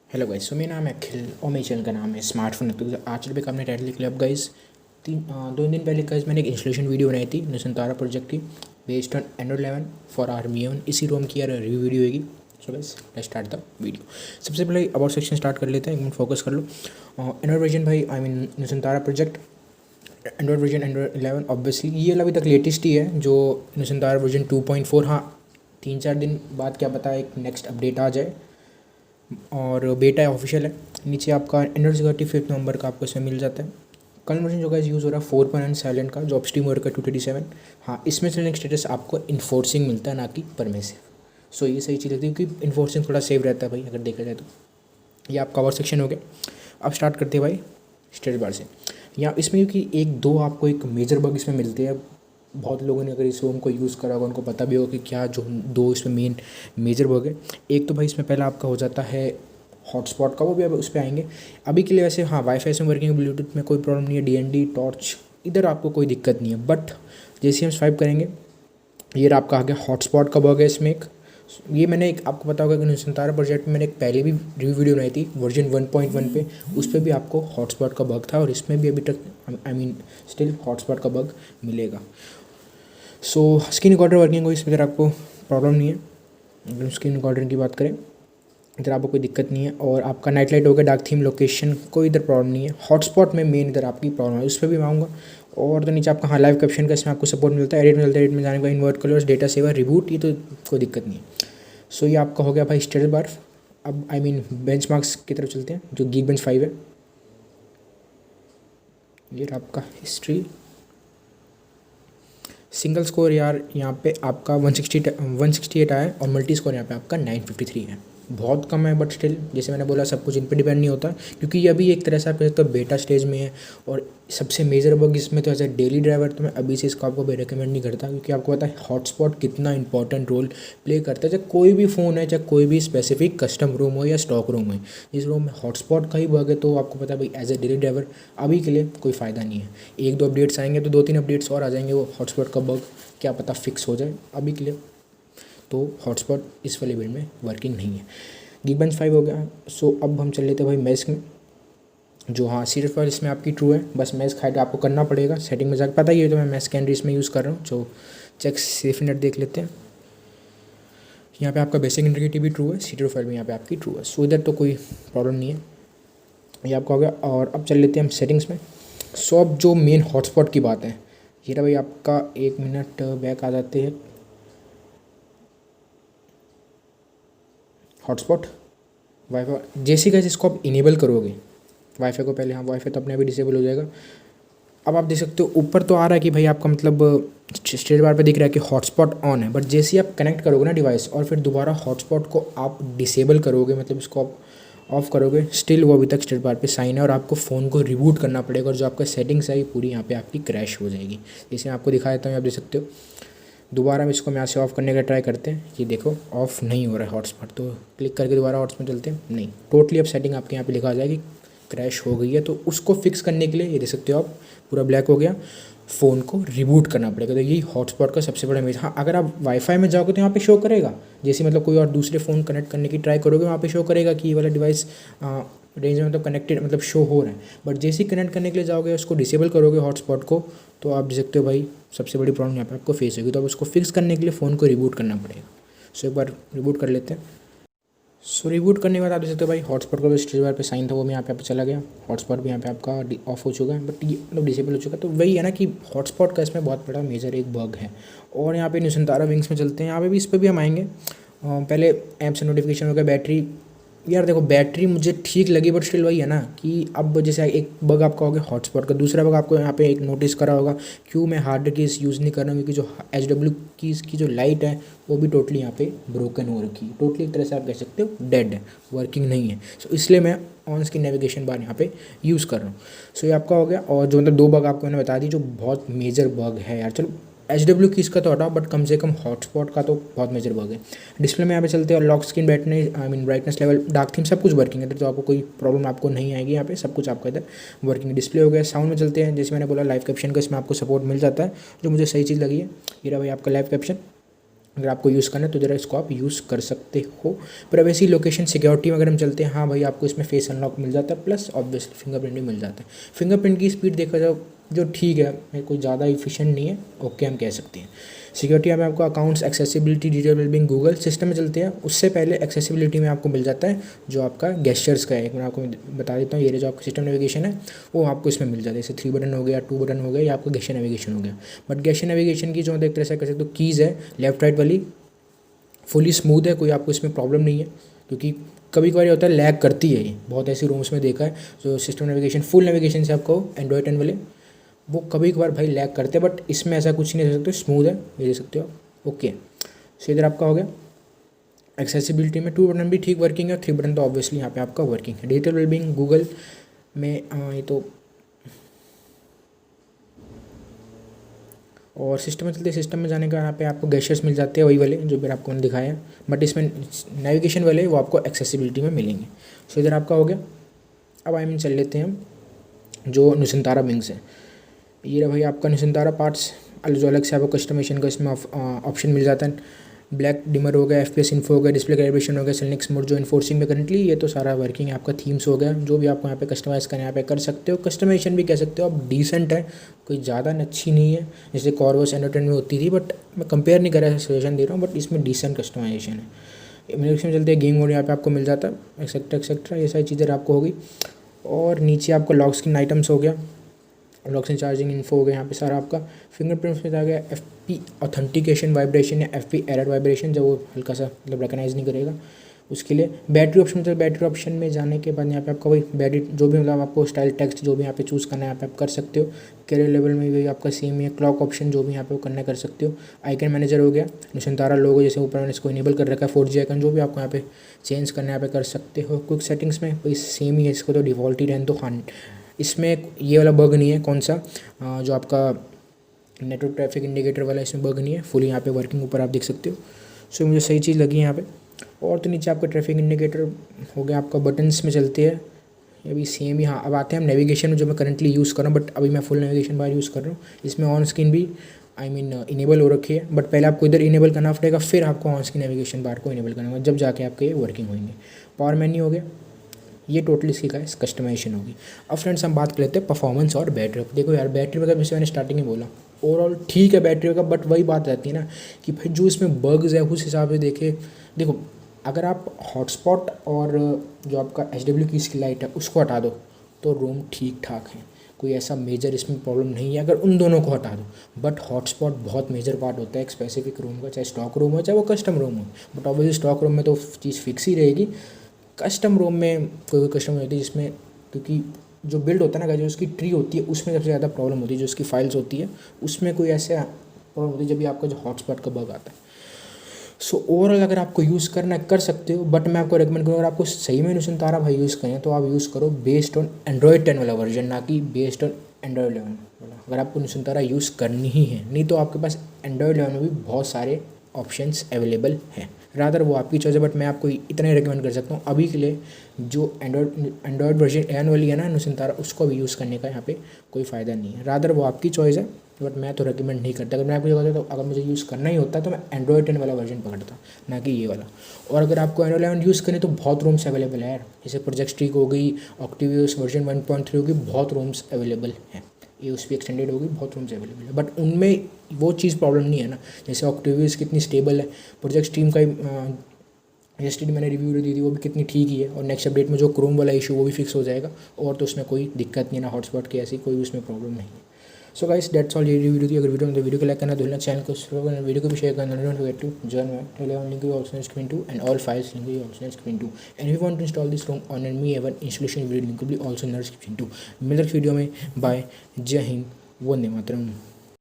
Hello guys, मेरा नाम है अखिल और मेरे चैनल का नाम है स्मार्टफोन। तो आज पे हमने टाइटल लिख लिया। अब गाइस 2 दिन पहले गाइस मैंने एक इंस्टॉलेशन वीडियो बनाई थी नुसंतारा प्रोजेक्ट की, based on Android 11 for army 1। इसी रोम की रिव्यू वीडियो होगी। So guys let's start the video. सबसे पहले अबाउट सेक्शन स्टार्ट कर लेते हैं। एक मिनट फोकस कर लो। एंड्रॉइड वर्जन भाई, I mean Nusantara project Android version Android 11 obviously ये अभी तक लेटेस्ट ही है, जो नुसंतारा वर्जन 2.4। हाँ, 3-4 दिन बाद क्या पता एक नेक्स्ट अपडेट आ जाए, और बेटा है, ऑफिशियल है। नीचे आपका एंड्रॉइड सिक्योरिटी 5 नवंबर का आपको इसमें मिल जाता है। कल वर्जन जो गाइस यूज़ हो रहा है 4.1 साइलेंट का, जो अपस्ट्रीम वर्क का 237। हाँ, इसमें चलने स्टेटस आपको इन्फोर्सिंग मिलता है, ना कि परमिसिव। सो ये सही चीज़ रहती है, क्योंकि इन्फोर्सिंग थोड़ा सेव रहता है भाई, अगर देखा जाए तो। ये आपका कवर सेक्शन हो गया। अब स्टार्ट करते हैं भाई स्टेटस बार से। यहाँ इसमें क्योंकि एक दो आपको एक मेजर बग इसमें मिलते हैं। बहुत लोगों ने अगर इस रोम को यूज़ करा होगा उनको पता भी होगा कि क्या जो दो इसमें मेन मेजर बग है। एक तो भाई इसमें पहला आपका हो जाता है हॉटस्पॉट का, वो भी अब उस पर आएंगे। अभी के लिए वैसे हाँ, वाईफाई से वर्किंग, ब्लूटूथ में कोई प्रॉब्लम नहीं है, डीएनडी टॉर्च इधर आपको कोई दिक्कत नहीं है। बट जैसे हम स्वाइप करेंगे, ये आपका आ गया हॉटस्पॉट का बग है इसमें एक। ये मैंने एक आपको पता होगा कि नुसंतारा प्रोजेक्ट में मैंने एक पहले भी रिव्यू वीडियो बनाई थी वर्जन 1.1 पे, उस पर भी आपको हॉटस्पॉट का बग था, और इसमें भी अभी तक आई मीन स्टिल हॉटस्पॉट का बग मिलेगा। सो स्क्रीन रिकॉर्डर वर्किंग हो, इसमें आपको प्रॉब्लम नहीं है। अगर स्क्रीन रिकॉर्डर की बात करें, इधर आपको कोई दिक्कत नहीं है। और आपका नाइट लाइट हो गया, डार्क थीम, लोकेशन, कोई इधर प्रॉब्लम नहीं है। हॉटस्पॉट में मेन इधर आपकी प्रॉब्लम है, उस पर भी मैं आऊँगा। और तो नीचे आपका हाँ लाइव कैप्शन का इसमें आपको सपोर्ट मिलता है, एडिट मिलता है, एडिट में जाने का, invert colours, data saver, reboot, ये तो कोई दिक्कत नहीं है। सो ये आपका हो गया भाई स्टेटस बार। अब आई मीन बेंचमार्क्स की तरफ चलते हैं, जो गीक बेंच 5 है। ये आपका हिस्ट्री सिंगल स्कोर यार यहाँ पे आपका 168 आया है, और मल्टी स्कोर यहाँ पे आपका 953 है। बहुत कम है, बट स्टिल जैसे मैंने बोला सब कुछ इन पे डिपेंड नहीं होता, क्योंकि ये अभी एक तरह से आप तो बेटा स्टेज में है। और सबसे मेजर बग इसमें तो एज ए डेली ड्राइवर तो मैं अभी से इसको आपको भी रिकमेंड नहीं करता, क्योंकि आपको पता है हॉटस्पॉट कितना इंपॉर्टेंट रोल प्ले करता है। चाहे कोई भी फ़ोन है, चाहे कोई भी स्पेसिफिक कस्टम रूम हो या स्टॉक रूम है, इस रूम में हॉटस्पॉट का ही बग है, तो आपको पता है भाई एज ए डेली ड्राइवर अभी के लिए कोई फ़ायदा नहीं है। 1-2 अपडेट्स आएंगे तो 2-3 अपडेट्स और आ जाएंगे, वो हॉटस्पॉट का बग क्या पता फिक्स हो जाए। अभी के लिए तो हॉटस्पॉट इस वाले बिल्ड में वर्किंग नहीं है। गीक बेंच 5 हो गया। सो अब हम चल लेते हैं भाई मैस्क में, जो हाँ सीरियल फाइल इसमें आपकी ट्रू है। बस मैस्क हाइड आपको करना पड़ेगा सेटिंग में जाकर, पता ही है, तो मैं मैस्क कैंडी इसमें यूज़ कर रहा हूँ। जो चेक सेफ नेट देख लेते हैं। यहाँ पे आपका बेसिक इंटीग्रिटी भी ट्रू है, सीरियल फाइल भी यहाँ पे आपकी ट्रू है। सो इधर तो कोई प्रॉब्लम नहीं है, ये आपका हो गया। और अब चल लेते हैं हम सेटिंग्स में। सो अब जो मेन हॉटस्पॉट की बात है, ये रहा भाई आपका, 1 मिनट बैक आ जाते हैं। हॉटस्पॉट वाईफाई जैसे कैसे इसको आप इनेबल करोगे वाईफाई को, पहले हाँ वाईफाई तो अपने आप ही डिसेबल हो जाएगा। अब आप देख सकते हो ऊपर तो आ रहा है कि भाई आपका मतलब स्टेट बार पे दिख रहा है कि हॉटस्पॉट ऑन है, बट जैसे ही आप कनेक्ट करोगे ना डिवाइस, और फिर दोबारा हॉटस्पॉट को आप डिसेबल करोगे, मतलब इसको आप ऑफ करोगे, स्टिल वो अभी तक स्टेट बार पे साइन है, और आपको फ़ोन को रिबूट करना पड़ेगा, और जो आपका सेटिंग्स है पूरी यहाँ पे आपकी क्रैश हो जाएगी। जैसे मैं आपको दिखा देता हूँ, आप देख सकते हो। दोबारा हम इसको यहाँ से ऑफ़ करने का ट्राई करते हैं, ये देखो ऑफ़ नहीं हो रहा है हॉटस्पॉट, तो क्लिक करके दोबारा हॉटस्पॉट चलते हैं, नहीं, टोटली अब सेटिंग आपके यहाँ पे लिखा आ जाएगी क्रैश हो गई है। तो उसको फिक्स करने के लिए ये देख सकते हो आप, पूरा ब्लैक हो गया, फ़ोन को रिबूट करना पड़ेगा। तो यही हॉटस्पॉट का सबसे बड़ा मेजर। हाँ, अगर आप वाईफाई में जाओगे तो यहाँ पे शो करेगा, जैसे मतलब कोई और दूसरे फ़ोन कनेक्ट करने की ट्राई करोगे, वहाँ पे शो करेगा कि ये वाला डिवाइस रेंज में मतलब कनेक्टेड, मतलब शो हो रहा है। बट जैसे ही कनेक्ट करने के लिए जाओगे, उसको डिसेबल करोगे हॉटस्पॉट को, तो आप देख सकते हो भाई सबसे बड़ी प्रॉब्लम यहाँ पे आपको फेस होगी। तो अब उसको फिक्स करने के लिए फ़ोन को रिबूट करना पड़ेगा। सो एक बार रिबूट कर लेते हैं। सो रिबूट करने के बाद आप देख सकते हो भाई हॉटस्पॉट का जो स्टेज बार पे साइन था वो भी यहाँ पे चला गया, हॉटस्पॉट भी यहाँ पे आपका ऑफ हो चुका है, बट ये मतलब डिसेबल हो चुका है। तो वही है ना कि हॉटस्पॉट का इसमें बहुत बड़ा मेजर एक बग है। और यहाँ पे नुसंतारा विंग्स में चलते हैं, यहाँ पे भी इस पर भी हम आएंगे। पहले ऐप से नोटिफिकेशन हो गया, बैटरी, यार देखो बैटरी मुझे ठीक लगी, बट स्टिल वही है ना कि अब जैसे एक बग आपका हो गया हॉटस्पॉट का, दूसरा बग आपको यहाँ पे एक नोटिस करा होगा, क्यों मैं हार्ड कीज़ यूज़ नहीं कर रहा हूँ, क्योंकि जो HW कीज़ की जो लाइट है वो भी टोटली यहाँ पे ब्रोकन हो रखी है, टोटली एक तरह से आप कह सकते हो डेड है, वर्किंग नहीं है। सो इसलिए मैं ऑन स्क्रीन नेविगेशन बार यहाँ पे यूज़ कर रहा हूँ। सो ये आपका हो गया। और जो मतलब 2 बग आपको मैंने बता दी जो बहुत मेजर बग है यार, चलो HW कीज़ का तो हटाओ, बट कम से कम हॉटस्पॉट का तो बहुत मेजर बग है। डिस्प्ले में यहाँ पे चलते हैं, और lock screen brightness, I mean brightness level, dark theme, सब कुछ वर्किंग है इधर, तो आपको कोई प्रॉब्लम आपको नहीं आएगी। यहाँ पे सब कुछ आपका इधर वर्किंग डिस्प्ले हो गया। साउंड में चलते हैं, जैसे मैंने बोला लाइव कैप्शन का इसमें आपको सपोर्ट मिल जाता है, जो मुझे सही चीज़ लगी है। ये रहा भाई आपका लाइव कैप्शन, अगर आपको यूज़ करना है तो ज़रा इसको आप यूज़ कर सकते हो। प्राइवेसी लोकेशन सिक्योरिटी में अगर हम चलते हैं, हाँ भाई आपको इसमें फेस अनलॉक मिल जाता है, प्लस ऑब्वियसली फिंगरप्रिंट भी मिल जाता है। फिंगरप्रिंट की स्पीड देखा जाओ जो ठीक है, कोई ज़्यादा इफिशिएंट नहीं है, ओके हम कह सकते हैं। सिक्योरिटी में आपको accounts, accessibility, digital wellbeing, Google system में चलते हैं। उससे पहले एक्सेसिबिलिटी में आपको मिल जाता है जो आपका गेस्चर्स का है। एक मैं आपको बता देता हूँ, ये जो आपका सिस्टम नेविगेशन है वो आपको इसमें मिल जाता है। जैसे 3 बटन हो गया, 2 बटन हो गया, या आपका गेस्चर नेविगेशन हो गया। बट गेस्चर नेविगेशन की जो एक तरह से कह सकते हो कीज़ है लेफ्ट राइट वाली, फुली स्मूथ है, कोई आपको इसमें प्रॉब्लम नहीं है। क्योंकि कभी कभार होता है लैग करती है, ये बहुत ऐसी रूम्स में देखा है जो सिस्टम नेविगेशन फुल नेविगेशन से आपको एंड्रॉयड 10 वाले वो कभी कभार भाई लैग करते हैं, बट इसमें ऐसा कुछ नहीं दे सकते, स्मूथ है, ये दे सकते हो आप। ओके, सो इधर आपका हो गया। एक्सेसिबिलिटी में 2 बटन भी ठीक वर्किंग है, 3 बटन तो ऑब्वियसली यहाँ पे आपका वर्किंग है। डिजिटल वेलबींग गूगल में ये तो, और सिस्टम में चलते, सिस्टम में जाने का यहाँ पे आपको गेस्चर्स मिल जाते हैं वही वाले जो फिर आपको मैंने दिखाया है, बट इसमें नेविगेशन वाले वो आपको एक्सेसिबिलिटी में मिलेंगे। सो इधर आपका हो गया। अब हम चल लेते हैं हम जो नुसंतारा विंग्स है। ये रहा भाई आपका नुसंतारा पार्ट्स, जो अलग से आपको कस्टमाइजेशन का इसमें ऑप्शन मिल जाता है। ब्लैक डिमर हो गया, FPS इन्फो हो गया, डिस्प्ले कैलिब्रेशन हो गया, सेलेक्ट मोड जो इन्फोर्सिंग में करंटली, ये तो सारा वर्किंग है आपका। थीम्स हो गया, जो भी आपको यहाँ पे कस्टमाइज़ करना है यहाँ पे कर सकते हो। कस्टमाइजेशन भी कह सकते हो आप डिसेंट है, कोई ज़्यादा अच्छी नहीं है जैसे कॉर्वस एंडरटेन में होती थी, बट मैं कंपेयर नहीं कर रहा, सजेशन दे रहा हूँ, बट इसमें डिसेंट कस्टमाइजेशन है। मेरे इसमें चलते हैं गेम मोड, यहाँ पे आपको मिल जाता है एक्सेट्रा एक्सेट्रा, ये सारी चीज़ें आपको होगी। और नीचे आपको लॉक स्क्रीन आइटम्स हो गया, लॉक एंड चार्जिंग इन्फो हो गया, यहाँ पे सारा आपका फिंगरप्रिंट्स में आ गया। FP ऑथेंटिकेशन वाइब्रेशन या FP एरर वाइब्रेशन, जब वो हल्का सा मतलब रिकॉग्नाइज नहीं करेगा उसके लिए। बैटरी ऑप्शन, मतलब बैटरी ऑप्शन में जाने के बाद यहाँ पे आपका वही बैटरी जो भी मतलब आपको स्टाइल टेक्स्ट जो भी यहाँ पे चूज़ करना है यहाँ पे आप कर सकते हो। कैरियर लेवल में भी आपका सेम है। क्लॉक ऑप्शन जो भी यहाँ पे वो करना कर सकते हो। आइकन मैनेजर हो गया, नुसंतारा लोगो जैसे ऊपर मैंने इसको इनेबल कर रखा है। 4G आइकन जो भी आपको यहाँ पे चेंज करना है यहाँ पे कर सकते हो। क्विक सेटिंग्स में कोई सेम ही है, इसको तो डिफ़ॉल्ट ही रहने दो। हाँ, इसमें ये वाला बग नहीं है, कौन सा जो आपका नेटवर्क ट्रैफिक इंडिकेटर वाला, इसमें बग नहीं है, फुली यहाँ पे वर्किंग ऊपर आप देख सकते हो। सो मुझे सही चीज़ लगी यहाँ पे। और तो नीचे आपका ट्रैफिक इंडिकेटर हो गया आपका। बटन्स में चलते हैं, ये भी सेम ही। हाँ, अब आते हैं हम नेविगेशन में जो मैं करंटली यूज़ कर रहा हूँ, बट अभी मैं फुल नेविगेशन बार यूज़ कर रहा हूँ। इसमें ऑन स्क्रीन भी इनेबल हो रखी है, बट पहले आपको इधर इनेबल करना पड़ेगा, फिर आपको ऑन स्क्रीन नेविगेशन बार को इनेबल करना होगा, जब जाके आपके ये वर्किंग होंगे। पावर मेन्यू हो गया, ये टोटली इसकी का कस्टमाइजेशन होगी। अब फ्रेंड्स हम बात कर लेते हैं परफॉर्मेंस और बैटरी। देखो यार, बैटरी वगैरह जैसे मैंने स्टार्टिंग में बोला ओवरऑल ठीक है बैटरी वगैरह, बट वही बात रहती है ना कि भाई जो इसमें बग्स है उस हिसाब से देखे। देखो, अगर आप हॉटस्पॉट और जो आपका HW की इसकी लाइट है उसको हटा दो तो रूम ठीक ठाक है, कोई ऐसा मेजर इसमें प्रॉब्लम नहीं है अगर उन दोनों को हटा दो। बट हॉटस्पॉट बहुत मेजर पार्ट होता है एक स्पेसिफिक रूम का, चाहे स्टॉक रूम हो चाहे वो कस्टम रूम हो। बट ऑब्वियसली स्टॉक रूम में तो चीज़ फिक्स ही रहेगी। कस्टम रूम में कोई कस्टम होती है जिसमें, क्योंकि जो बिल्ड होता है ना, जो उसकी ट्री होती है उसमें सबसे ज़्यादा प्रॉब्लम होती है, जो उसकी फाइल्स होती है उसमें कोई ऐसे प्रॉब्लम होती है जब भी आपका जो हॉटस्पॉट का बग आता है। सो ओवरऑल अगर आपको यूज़ करना कर सकते हो, बट मैं आपको रिकमेंड करूँगा अगर आपको सही में नुसंतारा भाई यूज़ करें तो आप यूज़ करो बेस्ड ऑन एंड्रॉयड 10 वाला वर्जन, ना कि बेस्ड ऑन एंड्रॉयड 11 वाला। अगर आपको नुसंतारा यूज़ करनी ही है, नहीं तो आपके पास एंड्रॉयड 11 में भी बहुत सारे ऑप्शंस अवेलेबल हैं। रादर वो आपकी चॉइस है, बट मैं आपको इतना ही रिकमेंड कर सकता हूँ अभी के लिए जो एंड्रॉयड वर्जन 11 वाली है ना नुसंतारा, उसको भी यूज़ करने का यहाँ पे कोई फ़ायदा नहीं है। रादर वो आपकी चॉइस है, बट मैं तो रिकमेंड नहीं करता। अगर मैं आपको कहता तो अगर मुझे यूज़ करना ही होता तो मैं एंड्रॉयड 10 वाला वर्जन पकड़ता, ना कि ये वाला। और अगर आपको एंड्रॉयड 11 यूज़ करें तो बहुत रूम्स अवेलेबल है यार, जैसे प्रोजेक्ट स्ट्रीक हो गई, ऑक्टिवियस वर्जन 1.3 होगी, बहुत रूम्स अवेलेबल हैं। ये उस पर एक्सटेंडेड होगी, बहुत रूम्स अवेलेबल है, बट उनमें वो चीज़ प्रॉब्लम नहीं है ना। जैसे ऑक्टिवियस कितनी स्टेबल है, प्रोजेक्ट स्ट्रीम का यस्टरडे मैंने रिव्यू दी थी वो भी कितनी ठीक ही है। और नेक्स्ट अपडेट में जो क्रोम वाला इशू वो भी फिक्स हो जाएगा, और तो उसमें कोई दिक्कत नहीं है ना, हॉटस्पॉट की ऐसी कोई उसमें प्रॉब्लम नहीं है। So guys that's all. ये वीडियो थी। अगर वीडियो में तो वीडियो को लाइक करना, भूलना, चैनल को सब्सक्राइब करना, वीडियो को भी शेयर करना, don't forget to join my Telegram link also in screen 2 and all files link also in screen 2 and if you want to install this from on and me even installation video link भी also in description 2। मिलते हैं video में। Bye, जय हिंद, वंदे मातरम।